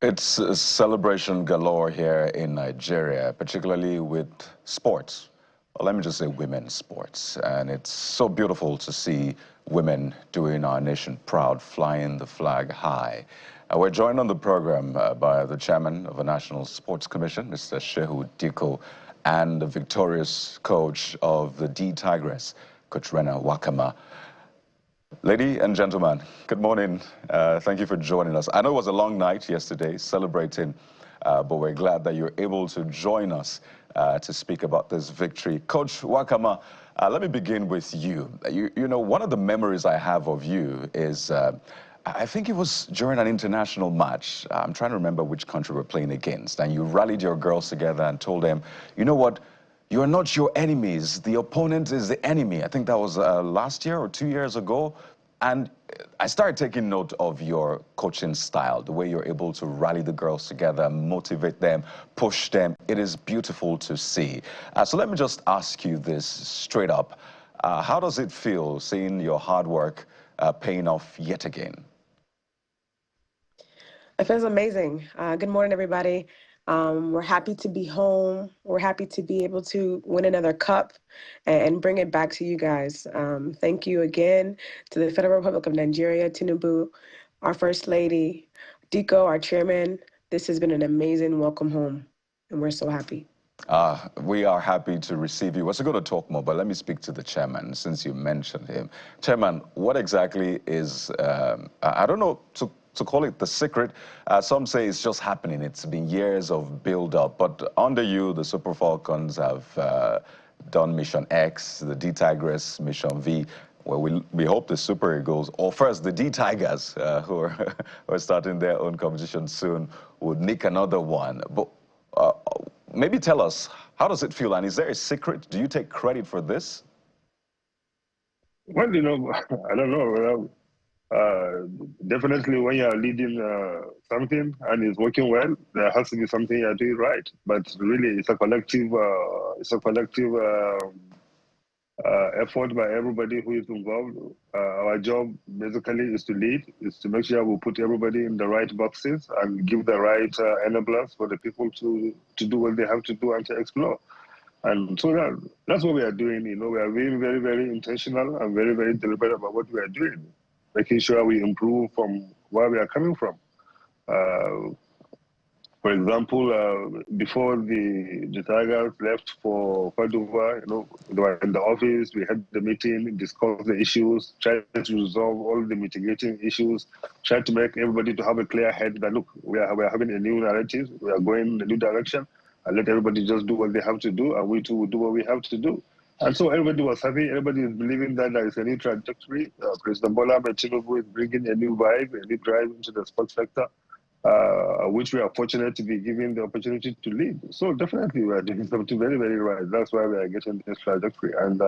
It's a celebration galore here in Nigeria, particularly with sports. Well, let me just say women's sports. And it's so beautiful to see women doing our nation proud, flying the flag high. We're joined on the program by the chairman of the National Sports Commission, Mr. Shehu Diko, and the victorious coach of the D Tigress, Coach Rena Wakama. Ladies and gentlemen, good morning. Thank you for joining us. I know it was a long night yesterday celebrating, but we're glad that you're able to join us to speak about this victory. Coach Wakama, let me begin with you. You know, one of the memories I have of you is, I think it was during an international match. I'm trying to remember which country we're playing against, and you rallied your girls together and told them, you know what? You are not your enemies. The opponent is the enemy. I think that was last year or 2 years ago. And I started taking note of your coaching style, the way you're able to rally the girls together, motivate them, push them. It is beautiful to see. So let me just ask you this straight up. How does it feel seeing your hard work paying off yet again? It feels amazing. Good morning, everybody. We're happy to be home. We're happy to be able to win another cup and bring it back to you guys. Thank you again to the Federal Republic of Nigeria, Tinubu, our First Lady, Diko, our chairman. This has been an amazing welcome home, and we're so happy. We are happy to receive you. We're going to talk more, but let me speak to the chairman since you mentioned him. Chairman, what exactly is, I don't know, to call it the secret. Some say it's just happening. It's been years of build-up. But under you, the Super Falcons have done Mission X, the D Tigress, Mission V. Well, we hope the Super Eagles, or first the D Tigers, who are starting their own competition soon, would nick another one. But maybe tell us, how does it feel? And is there a secret? Do you take credit for this? Well, you know, I don't know. Definitely when you're leading something and it's working well, there has to be something you're doing right. But really, it's a collective effort by everybody who is involved. Our job basically is to lead, is to make sure we put everybody in the right boxes and give the right enablers for the people to do what they have to do and to explore. And so that's what we are doing. You know, we are being very, very intentional and very, very deliberate about what we are doing, making sure we improve from where we are coming from. For example, before the Tigers left for Cote d'Ivoire, you know, they were in the office, we had the meeting, discussed the issues, tried to resolve all the mitigating issues, tried to make everybody to have a clear head that, look, we are having a new narrative, we are going in a new direction, and let everybody just do what they have to do, and we too will do what we have to do. And so everybody was happy, everybody is believing that there is a new trajectory. President Bola Tinubu is bringing a new vibe, a new drive into the sports sector, which we are fortunate to be given the opportunity to lead. So definitely we are doing something very, very right. That's why we are getting this trajectory. And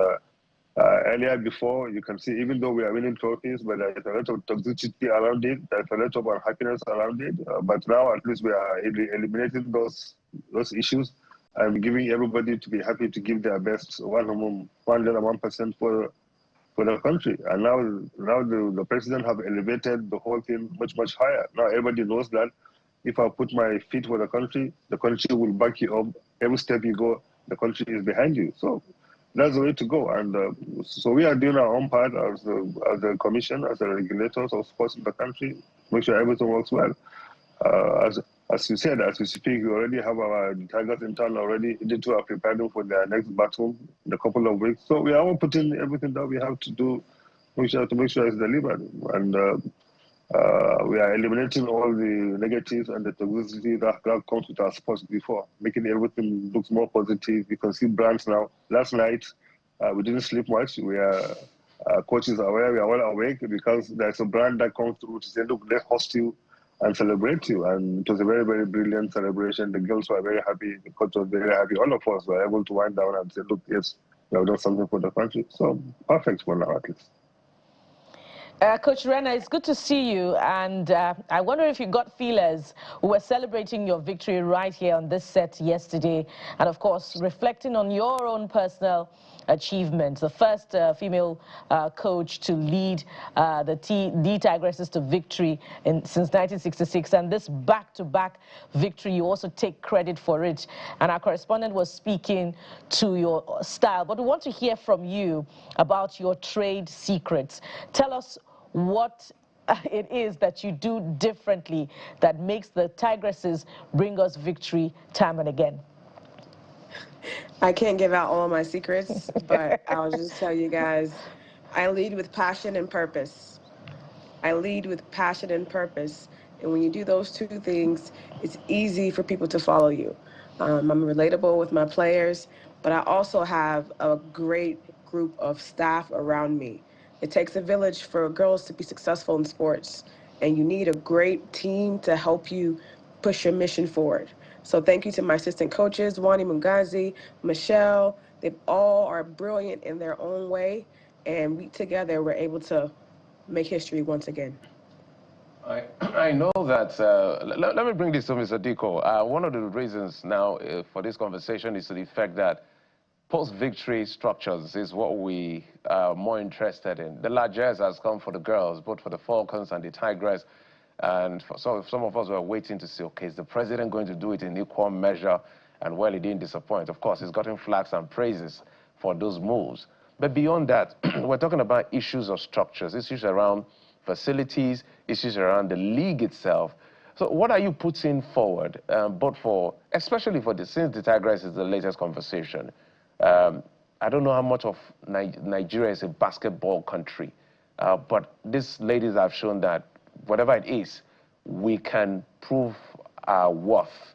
earlier before, you can see, even though we are winning trophies, but there is a lot of toxicity around it, there's a lot of unhappiness around it. But now at least we are eliminating those issues and giving everybody to be happy to give their best 101% for the country. And now the president have elevated the whole thing much, much higher. Now everybody knows that if I put my feet for the country will back you up. Every step you go, the country is behind you. So that's the way to go. And so we are doing our own part as the commission, as the regulators of sports in the country, make sure everything works well. As you said, as we speak, we already have our Tigers in town already. The two are preparing for their next battle in a couple of weeks. So we are all putting everything that we have to do to make sure it's delivered. And we are eliminating all the negatives and the toxicity that comes with our sports before, making everything look more positive. You can see brands now. Last night, we didn't sleep much. We are coaches are aware, we are all awake because there's a brand that comes through to say, look, let's host you and celebrate you. And it was a very, very brilliant celebration. The girls were very happy, the coach was very happy. All of us were able to wind down and say, look, yes, we have done something for the country. So perfect for now, at least. Coach Rena, it's good to see you, and I wonder if you got feelers. We were celebrating your victory right here on this set yesterday, and of course, reflecting on your own personal achievements. The first female coach to lead the Tigresses to victory since 1966, and this back-to-back victory, you also take credit for it. And our correspondent was speaking to your style, but we want to hear from you about your trade secrets. Tell us what it is that you do differently that makes the Tigresses bring us victory time and again. I can't give out all my secrets, but I'll just tell you guys, I lead with passion and purpose. I lead with passion and purpose. And when you do those two things, it's easy for people to follow you. I'm relatable with my players, but I also have a great group of staff around me. It takes a village for girls to be successful in sports, and you need a great team to help you push your mission forward. So thank you to my assistant coaches, Wani Mungazi, Michelle. They all are brilliant in their own way, and we together were able to make history once again. I know that, let me bring this to Mr. Diko. One of the reasons now for this conversation is to the effect that post-victory structures is what we are more interested in. The largesse has come for the girls, both for the Falcons and the Tigress. And for some of us were waiting to see, okay, is the president going to do it in equal measure? And well, he didn't disappoint. Of course, he's gotten flags and praises for those moves. But beyond that, we're talking about issues of structures, issues around facilities, issues around the league itself. So what are you putting forward, both for, especially for the, since the Tigress is the latest conversation, I don't know how much of Nigeria is a basketball country, but these ladies have shown that whatever it is, we can prove our worth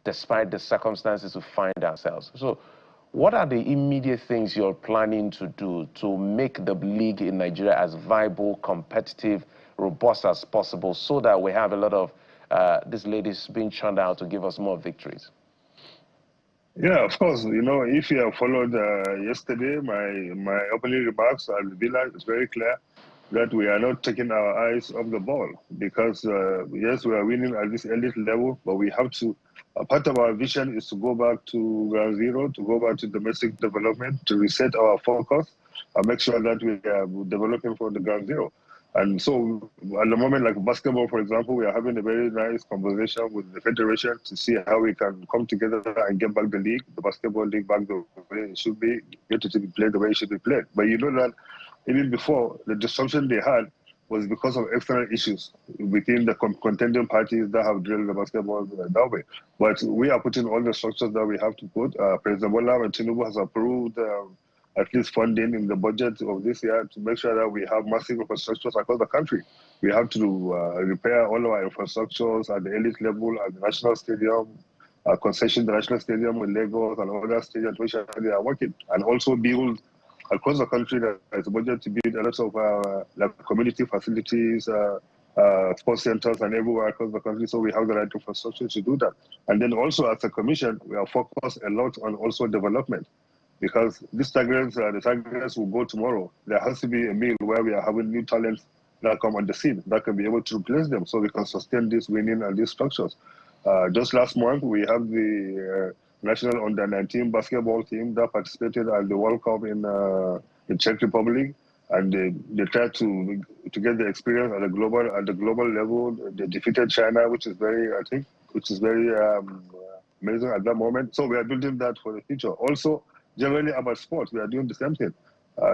despite the circumstances we find ourselves. So what are the immediate things you're planning to do to make the league in Nigeria as viable, competitive, robust as possible so that we have a lot of these ladies being churned out to give us more victories? Yeah, of course. You know, if you have followed yesterday, my opening remarks at the Villa, it's very clear that we are not taking our eyes off the ball because, yes, we are winning at this elite level, but we have to, part of our vision is to go back to ground zero, to go back to domestic development, to reset our focus and make sure that we are developing from the ground zero. And so at the moment, like basketball, for example, we are having a very nice conversation with the federation to see how we can come together and get back the league, the basketball league back the way it should be, get it to be played the way it should be played. But you know that even before, the disruption they had was because of external issues within the contending parties that have drilled the basketball that way. But we are putting all the structures that we have to put. President Bola and Tinubu has approved at least funding in the budget of this year to make sure that we have massive infrastructures across the country. We have to repair all of our infrastructures at the elite level, at the national stadium, concession the national stadium in Lagos and other stadiums to make sure they are working, and also build across the country. There's a budget to build a lot of like community facilities, sports centers, and everywhere across the country. So we have the right infrastructure to do that. And then also as a commission, we are focused a lot on also development. Because this Tigers, the Tigers will go tomorrow. There has to be a meal where we are having new talents that come on the scene that can be able to replace them so we can sustain this winning and these structures. Just last month, we have the national under-19 basketball team that participated at the World Cup in Czech Republic, and they tried to get the experience at the global level. They defeated China, which is very, I think, amazing at that moment. So we are building that for the future. Also, generally about sports, we are doing the same thing.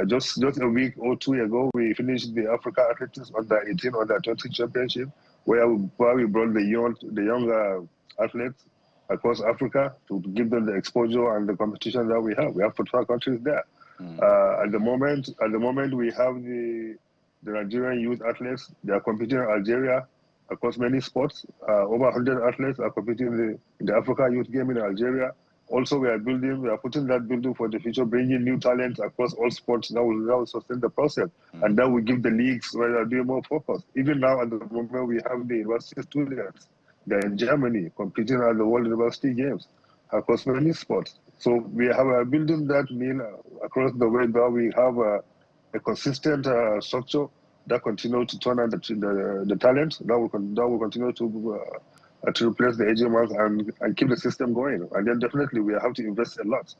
Just a week or two ago, we finished the Africa Athletics under-18, under-20 championship, where we brought the young athletes across Africa to give them the exposure and the competition that we have. We have 45 countries there. At the moment, we have the Nigerian youth athletes. They are competing in Algeria across many sports. Over 100 athletes are competing in the Africa Youth Game in Algeria. Also, we are putting that building for the future, bringing new talents across all sports that will sustain the process. And that will give the leagues where they are doing more focus. Even now, at the moment, we have the university students. They're in Germany competing at the World University Games across many sports. So we have building that mean across the way that we have a consistent structure that continue to turn on the talent, that will continue to replace the aging ones and keep the system going. And then definitely we have to invest a lot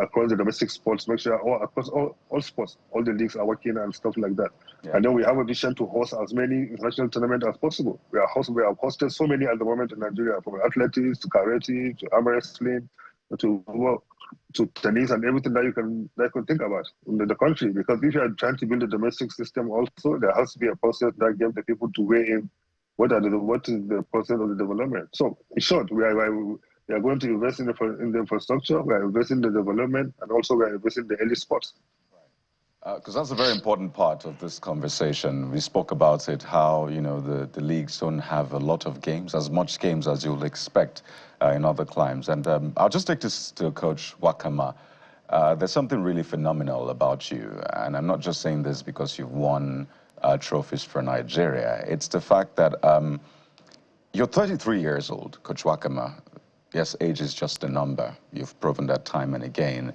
across the domestic sports, make sure across all sports, all the leagues are working and stuff like that. Yeah. And then we have a vision to host as many international tournaments as possible. We have hosted so many at the moment in Nigeria, from athletics to karate to arm wrestling to tennis and everything that you can think about in the country. Because if you are trying to build a domestic system, also there has to be a process that gives the people to weigh in what is the process of the development. So in short, we are going to invest in the infrastructure, we are investing in the development, and also we are investing in the early sports. Because that's a very important part of this conversation. We spoke about it, how the leagues don't have a lot of games, as much games as you'll expect in other climes. And I'll just take this to Coach Wakama. There's something really phenomenal about you, and I'm not just saying this because you've won trophies for Nigeria. It's the fact that you're 33 years old, Coach Wakama. Yes, age is just a number. You've proven that time and again.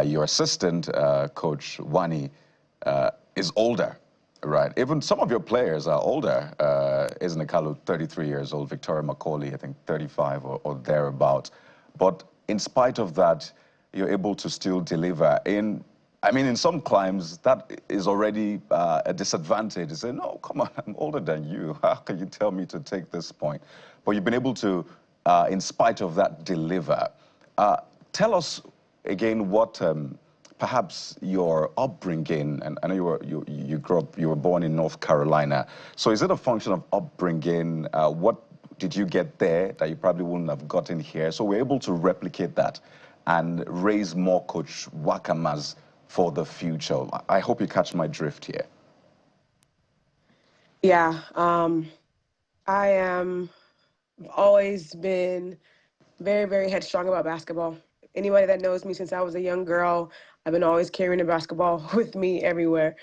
Your assistant, Coach Wani, is older, right? Even some of your players are older. Eznekalu, 33 years old. Victoria Macaulay, I think 35 or thereabout. But in spite of that, you're able to still deliver. In some climes, that is already a disadvantage. You say, no, come on, I'm older than you. How can you tell me to take this point? But you've been able to, in spite of that, deliver. Tell us again what perhaps your upbringing, and I know you were born in North Carolina. So is it a function of upbringing? What did you get there that you probably wouldn't have gotten here? So we're able to replicate that and raise more Coach Wakamas for the future. I hope you catch my drift here. Yeah, I've always been very, very headstrong about basketball. Anybody that knows me since I was a young girl, I've been always carrying the basketball with me everywhere.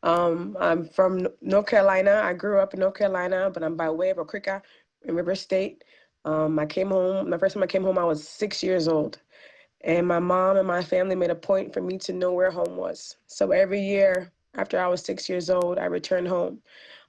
I'm from North Carolina. I grew up in North Carolina, but I'm by way of Okrika in River State. I came home, my first time I came home, I was 6 years old. And my mom and my family made a point for me to know where home was. So every year after I was 6 years old, I returned home.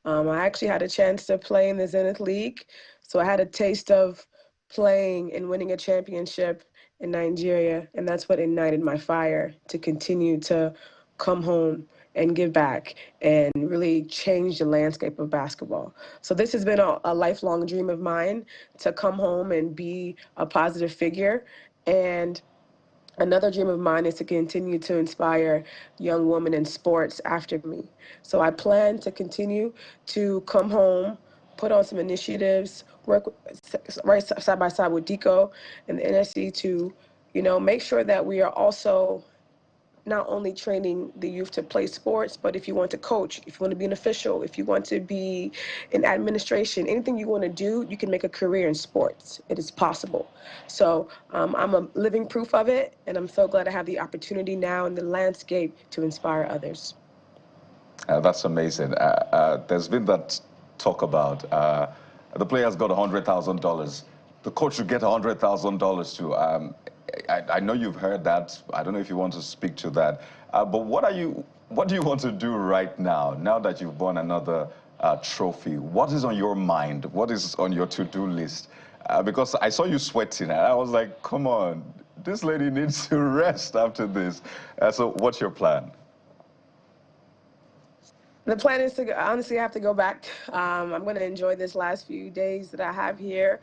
I actually had a chance to play in the Zenith League. So I had a taste of playing and winning a championship in Nigeria. And that's what ignited my fire to continue to come home and give back and really change the landscape of basketball. So this has been a lifelong dream of mine, to come home and be a positive figure. And another dream of mine is to continue to inspire young women in sports after me. So I plan to continue to come home, put on some initiatives, work right side by side with DECO and the NSC to, make sure that we are also not only training the youth to play sports, but if you want to coach, if you want to be an official, if you want to be in administration, anything you want to do, you can make a career in sports. It is possible. So I'm a living proof of it, and I'm so glad I have the opportunity now in the landscape to inspire others. That's amazing. There's been that talk about the player's got $100,000. The coach should get $100,000 too. I know you've heard that. I don't know if you want to speak to that. But what do you want to do right now that you've won another trophy? What is on your mind? What is on your to-do list? Because I saw you sweating, and I was like, come on, this lady needs to rest after this. So what's your plan? The plan is to, honestly, I have to go back. I'm going to enjoy this last few days that I have here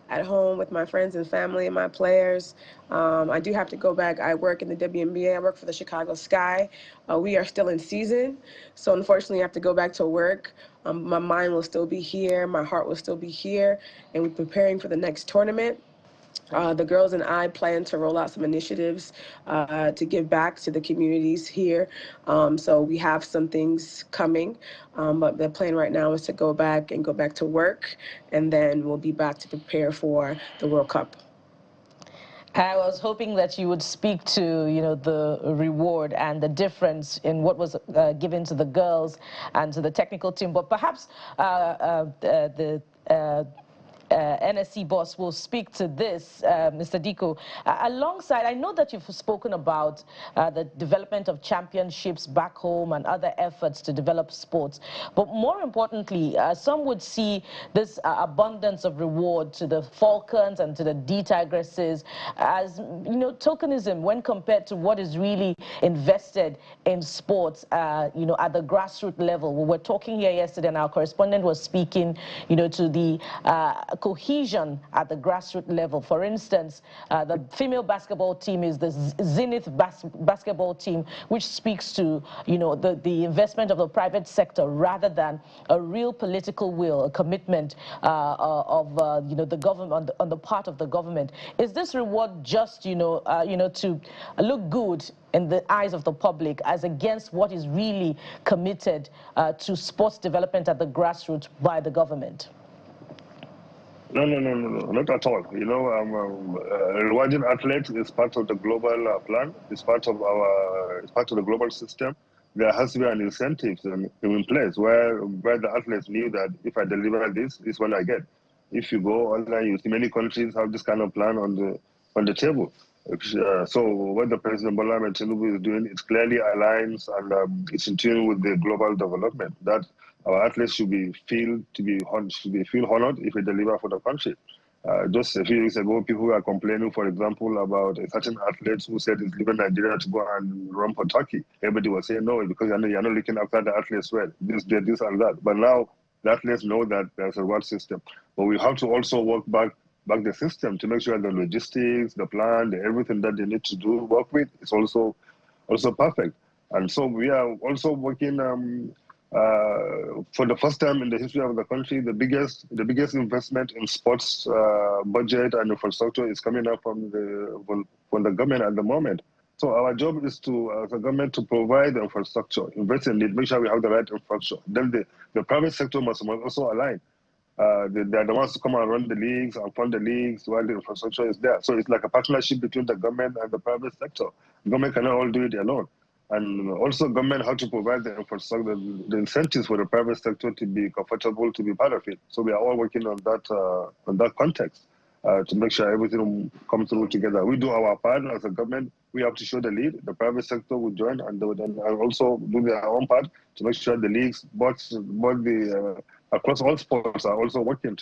at home with my friends and family and my players. I do have to go back. I work in the WNBA. I work for the Chicago Sky. We are still in season, so unfortunately I have to go back to work. My mind will still be here. My heart will still be here, and we're preparing for the next tournament. The girls and I plan to roll out some initiatives to give back to the communities here. So we have some things coming, but the plan right now is to go back to work, and then we'll be back to prepare for the World Cup. I was hoping that you would speak to, the reward and the difference in what was given to the girls and to the technical team, but perhaps NSC boss, will speak to this, Mr. Diko. Alongside, I know that you've spoken about the development of championships back home and other efforts to develop sports. But more importantly, some would see this abundance of reward to the Falcons and to the D-Tigresses as, tokenism when compared to what is really invested in sports, at the grassroots level. We were talking here yesterday, and our correspondent was speaking, to the cohesion at the grassroots level. For instance, the female basketball team is the Zenith basketball team, which speaks to, the investment of the private sector rather than a real political will, a commitment of, the government on the part of the government. Is this reward just, to look good in the eyes of the public as against what is really committed to sports development at the grassroots by the government? No, not at all. Rewarding athletes is part of the global plan. It's part of the global system. There has to be an incentive in place where the athletes knew that if I deliver this is what I get. If you go online, you see many countries have this kind of plan on the table. So what the President Bola Ahmed Tinubu is doing, it clearly aligns and it's in tune with the global development that our athletes should feel honored if they deliver for the country. Just a few weeks ago, people were complaining, for example, about a certain athlete who said he's leaving Nigeria to go and run for Turkey. Everybody was saying, no, because you're not looking after the athletes well, this and that. But now the athletes know that there's a reward system. But we have to also work back the system to make sure the logistics, the plan, everything that they need to work with is also perfect. And so we are also working for the first time in the history of the country, the biggest investment in sports budget and infrastructure is coming up from the government at the moment. So our job is as a government, to provide the infrastructure, invest in it, make sure we have the right infrastructure. Then the private sector must also align. They are the ones to come and run the leagues and fund the leagues while the infrastructure is there. So it's like a partnership between the government and the private sector. The government cannot all do it alone. And also government has to provide the infrastructure, the incentives for the private sector to be comfortable to be part of it. So we are all working on that context to make sure everything comes through together. We do our part as a government. We have to show the lead. The private sector will join and also do their own part to make sure the leagues, both across all sports, are also working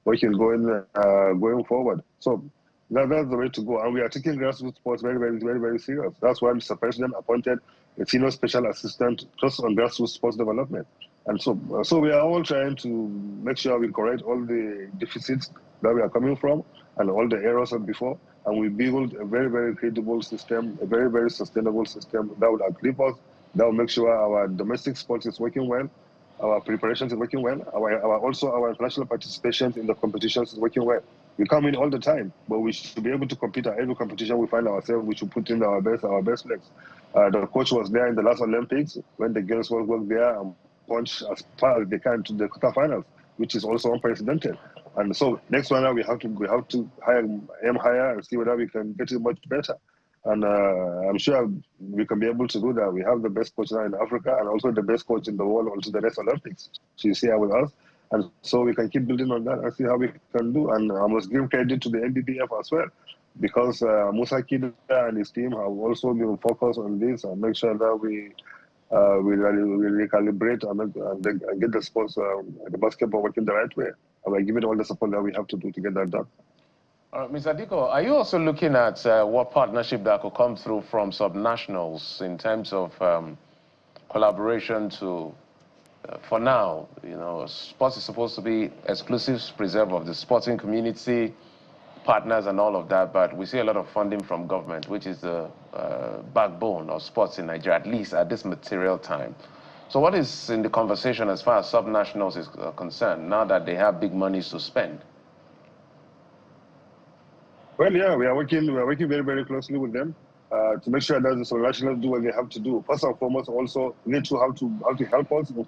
going forward. So that's the way to go. And we are taking grassroots sports very, very, very, very serious. That's why Mr. President appointed a senior special assistant just on grassroots sports development. And so we are all trying to make sure we correct all the deficits that we are coming from and all the errors of before. And we build a very, very credible system, a very, very sustainable system that will uplift us, that will make sure our domestic sports is working well, our preparations is working well, also our international participation in the competitions is working well. We come in all the time, but we should be able to compete at every competition we find ourselves. We should put in our best legs. The coach was there in the last Olympics when the girls work there and punch as far as they can to the quarterfinals, which is also unprecedented. And so next one we have to aim higher and see whether we can get it much better. And I'm sure we can be able to do that. We have the best coach now in Africa and also the best coach in the world until the next Olympics. She's here with us. And so we can keep building on that and see how we can do. And I must give credit to the NBBF as well, because Musa Kida and his team have also been focused on this and make sure that we recalibrate and get the sports, the basketball working the right way. And we're giving all the support that we have to do to get that done. Mr. Diko, are you also looking at what partnership that could come through from subnationals in terms of collaboration to, for now, sports is supposed to be exclusive preserve of the sporting community, partners and all of that, but we see a lot of funding from government, which is the backbone of sports in Nigeria, at least at this material time. So what is in the conversation as far as subnationals is concerned, now that they have big monies to spend? Well, yeah, we are working very, very closely with them to make sure that the subnationals do what they have to do. First and foremost, also they too have to help us in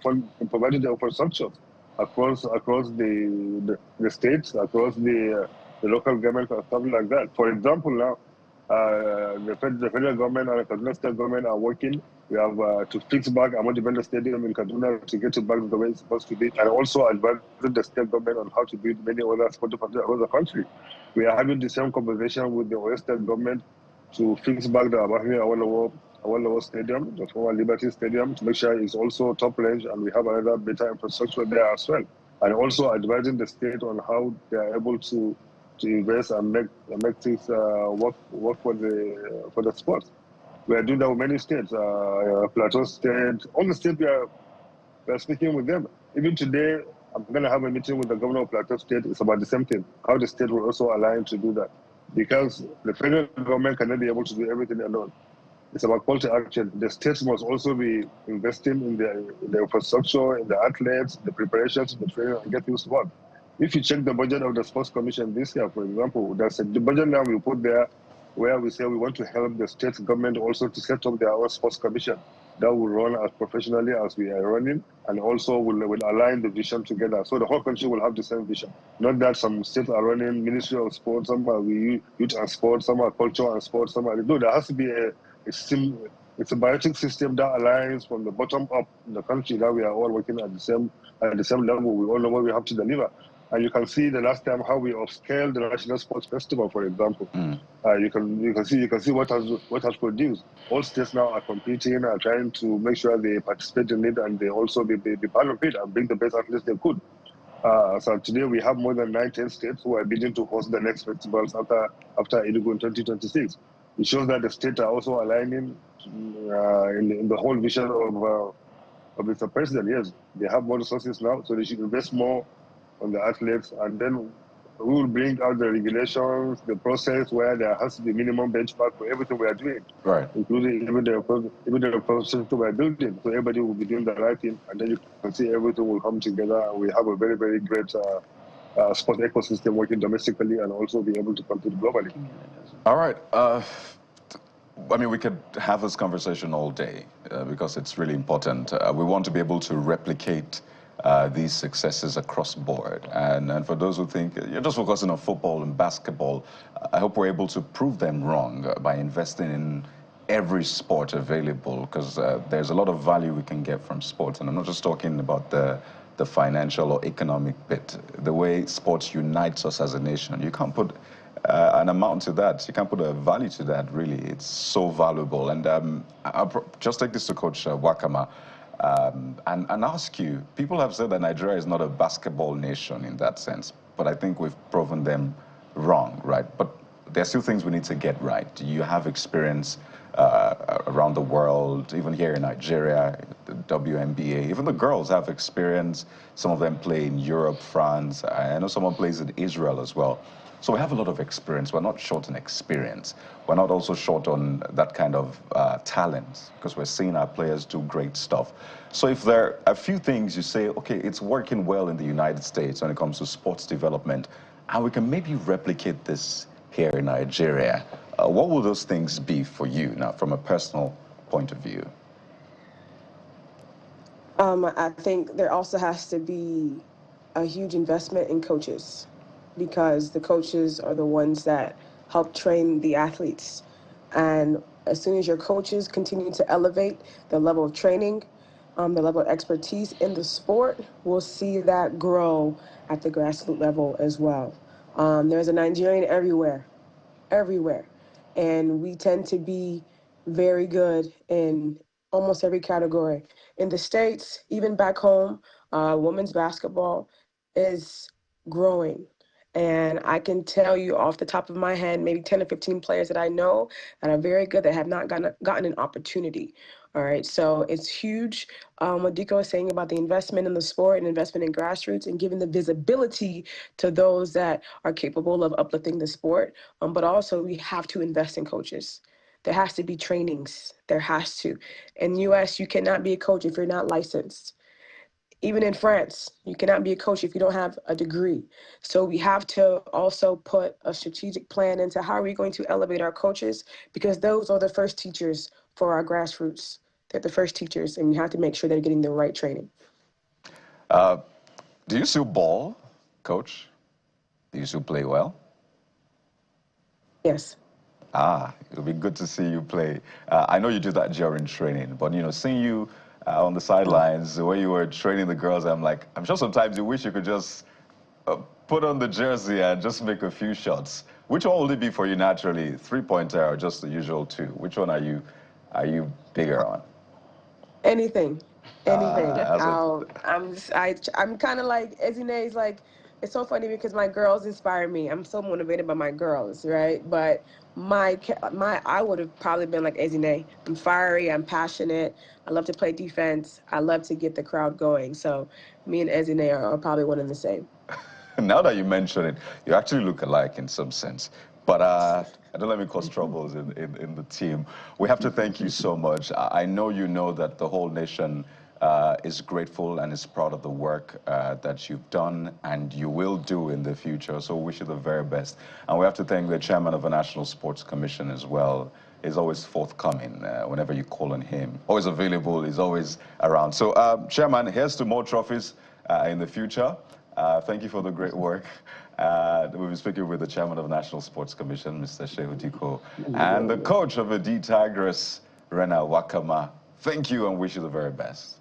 providing the infrastructure across the states, across the local government, or something like that. For example, now the federal government and the Kaduna state government are working We have to fix back Ahmadu Bello Stadium in Kaduna to get it back the way it's supposed to be, and also advise the state government on how to build many other sports across the country. We are having the same conversation with the Oyo State government to fix back the Abahani Awolowo Stadium, the former Liberty Stadium, to make sure it's also top range and we have another better infrastructure there as well. And also advising the state on how they are able to invest and make things work for the sports. We are doing that with many states, Plateau State, all the states we are speaking with them. Even today, I'm going to have a meeting with the governor of Plateau State. It's about the same thing, how the state will also align to do that. Because the federal government cannot be able to do everything alone. It's about quality action. The states must also be investing in the infrastructure, in the athletes, the preparations, the training, and get things to work. If you check the budget of the Sports Commission this year, for example, there's the budget now we put there where we say we want to help the state government also to set up their own sports commission that will run as professionally as we are running, and also will align the vision together. So the whole country will have the same vision. Not that some states are running Ministry of Sports, some are youth and sports, some are culture and sports, some are... No, there has to be it's a biotic system that aligns from the bottom up in the country, that we are all working at the same level. We all know what we have to deliver. And you can see the last time how we upscaled the National Sports Festival, for example. You can see what has produced. All states now are competing, are trying to make sure they participate in it, and they also be part of it and bring the best athletes they could. So today we have more than 19 states who are bidding to host the next festivals after Enugu in 2026. It shows that the states are also aligning in the whole vision of Mr. President. Yes, they have more resources now, so they should invest more on the athletes, and then we will bring out the regulations, the process where there has to be minimum benchmark for everything we are doing, Right. including even the infrastructure we are building. So everybody will be doing the right thing, and then you can see everything will come together, and we have a very, very great sports ecosystem working domestically and also be able to compete globally. All right. I mean, we could have this conversation all day because it's really important. We want to be able to replicate these successes across board. And for those who think you're just focusing on football and basketball, I hope we're able to prove them wrong by investing in every sport available, because there's a lot of value we can get from sports. And I'm not just talking about the financial or economic bit, the way sports unites us as a nation. You can't put an amount to that. You can't put a value to that, really. It's so valuable. And I'll just take this to Coach Wakama and ask you, people have said that Nigeria is not a basketball nation in that sense, but I think we've proven them wrong, right? But there are still things we need to get right. You have experience around the world, even here in Nigeria, the WNBA. Even the girls have experience. Some of them play in Europe, France. I know someone plays in Israel as well. So we have a lot of experience. We're not short on experience. We're not also short on that kind of talent, because we're seeing our players do great stuff. So if there are a few things you say, okay, it's working well in the United States when it comes to sports development, and we can maybe replicate this here in Nigeria, what will those things be for you now from a personal point of view? I think there also has to be a huge investment in coaches, because the coaches are the ones that help train the athletes. And as soon as your coaches continue to elevate the level of training, the level of expertise in the sport, we'll see that grow at the grassroots level as well. There's a Nigerian everywhere. And we tend to be very good in almost every category. In the States, even back home, women's basketball is growing. And I can tell you off the top of my head, maybe 10 or 15 players that I know that are very good that have not gotten an opportunity. All right, so it's huge what Diko was saying about the investment in the sport and investment in grassroots and giving the visibility to those that are capable of uplifting the sport. But also we have to invest in coaches. There has to be trainings. There has to. In the U.S., you cannot be a coach if you're not licensed. Even in France, you cannot be a coach if you don't have a degree. So we have to also put a strategic plan into how are we going to elevate our coaches, because those are the first teachers for our grassroots. They're the first teachers, and you have to make sure they're getting the right training. Do you still ball, Coach? Do you still play well? Yes. It'll be good to see you play. I know you do that during training, but you know, seeing you on the sidelines, the way you were training the girls, I'm sure sometimes you wish you could just put on the jersey and just make a few shots. Which one will it be for you naturally? 3-pointer or just the usual 2? Which one are you bigger on? Anything. I'm kind of like Ezine's like, it's so funny because my girls inspire me. I'm so motivated by my girls, right? But I would have probably been like Ezine. I'm fiery, I'm passionate. I love to play defense. I love to get the crowd going. So me and Ezine are probably one and the same. Now that you mention it, you actually look alike in some sense. But don't let me cause troubles in the team. We have to thank you so much. I know you know that the whole nation is grateful and is proud of the work that you've done and you will do in the future. So we wish you the very best. And we have to thank the chairman of the National Sports Commission as well. He's always forthcoming whenever you call on him. Always available, he's always around. So Chairman, here's to more trophies in the future. Thank you for the great work. We'll be speaking with the chairman of the National Sports Commission, Mr. Shehu Diko, and the coach of the D Tigers, Rena Wakama. Thank you and wish you the very best.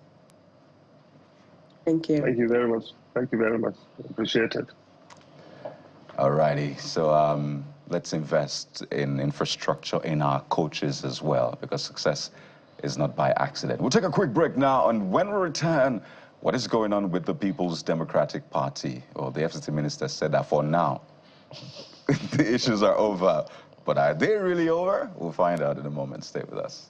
Thank you. Thank you very much. Thank you very much. Appreciate it. All righty. So let's invest in infrastructure in our coaches as well, because success is not by accident. We'll take a quick break now, and when we return, what is going on with the People's Democratic Party? Well, the FCT minister said that for now, the issues are over. But are they really over? We'll find out in a moment. Stay with us.